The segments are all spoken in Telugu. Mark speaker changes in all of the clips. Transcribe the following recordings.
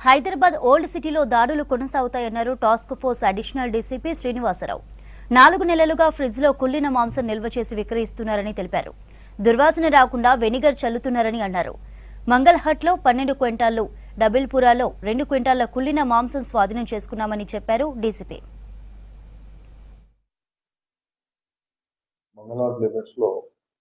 Speaker 1: హైదరాబాద్ ఓల్డ్ సిటీలో దాడులు కొనసాగుతాయన్నారు task force additional DCP Srinivasarao. 4 నెలలుగా ఫ్రిడ్జ్లో కుళ్ళిన మాంసం నిల్వ చేసి విక్రయిస్తున్నారని తెలిపారు. దుర్వాసన రాకుండా వెనిగర్ చల్లుతున్నారని అన్నారు. మంగళహట్లో 12 క్వింటాళ్లు, డబిల్పురాలో 2 క్వింటాళ్ల కుళ్ళిన మాంసం స్వాధీనం చేసుకున్నామని చెప్పారు డీసీపీ.
Speaker 2: మంగళవారం లిమిట్స్ లో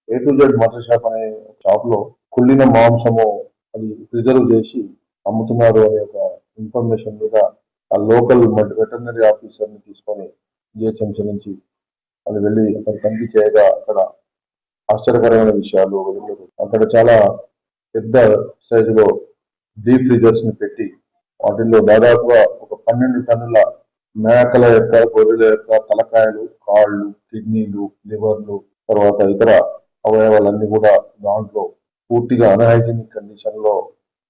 Speaker 2: A to Z mutton shop అనే షాప్ లో కుళ్ళిన మాంసము అది ప్రిజర్వ్ చేసి అమ్ముతున్నారు అనే ఒక ఇన్ఫర్మేషన్ మీద ఆ లోకల్ వెటర్నరీ ఆఫీసర్ ని తీసుకొని జిహెచ్ఎంసీ నుంచి అది వెళ్ళి అక్కడ తనిఖీ చేయగా అక్కడ ఆశ్చర్యకరమైన విషయాలు అక్కడ చాలా పెద్ద సైజులో డీప్ ఫ్రీజర్స్ ని పెట్టి వాటిల్లో దాదాపుగా ఒక 12 టన్నుల మేకల యొక్క గొర్రెల యొక్క తలకాయలు, కాళ్ళు, కిడ్నీలు, లివర్లు, తర్వాత ఇతర అవయవాలన్నీ కూడా దాంట్లో పూర్తిగా అన్హైజీనిక్ కండిషన్ లో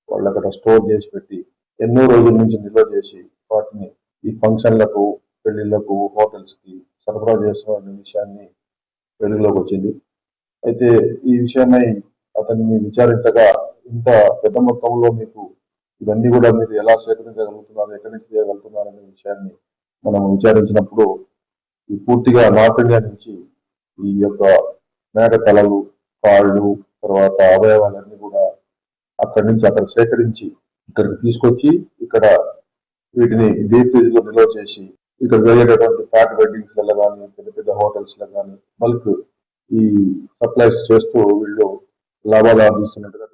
Speaker 2: వాళ్ళు అక్కడ స్టోర్ చేసి పెట్టి ఎన్నో రోజుల నుంచి నిల్వ చేసి వాటిని ఈ ఫంక్షన్లకు, పెళ్లిళ్లకు, హోటల్స్ కి సరఫరా చేస్తున్న విషయాన్ని వెలుగులోకి వచ్చింది. అయితే ఈ విషయమై అతన్ని విచారించగా ఇంత పెద్ద మొత్తంలో మీకు ఇవన్నీ కూడా మీరు ఎలా సేకరించగలుగుతున్నారు, ఎక్కడి నుంచి చేయగలుగుతున్నారు అనే విషయాన్ని మనం విచారించినప్పుడు ఈ పూర్తిగా నార్త్ ఇండియా నుంచి ఈ యొక్క మేక తలలు, కాళ్ళు, తర్వాత అవయవాలన్నీ కూడా అక్కడి నుంచి అక్కడ సేకరించి ఇక్కడికి తీసుకొచ్చి ఇక్కడ వీటిని డీప్ ఫ్రీజ్ లో నిల్వ చేసి ఇక్కడ వెళ్ళేటటువంటి ఫ్యాట్ వెడ్డింగ్స్ లలో కానీ, పెద్ద పెద్ద హోటల్స్ లో కానీ బల్క్ ఈ సప్లైస్ చేస్తూ వీళ్ళు లాభాలు ఆర్జిస్తున్నట్టుగా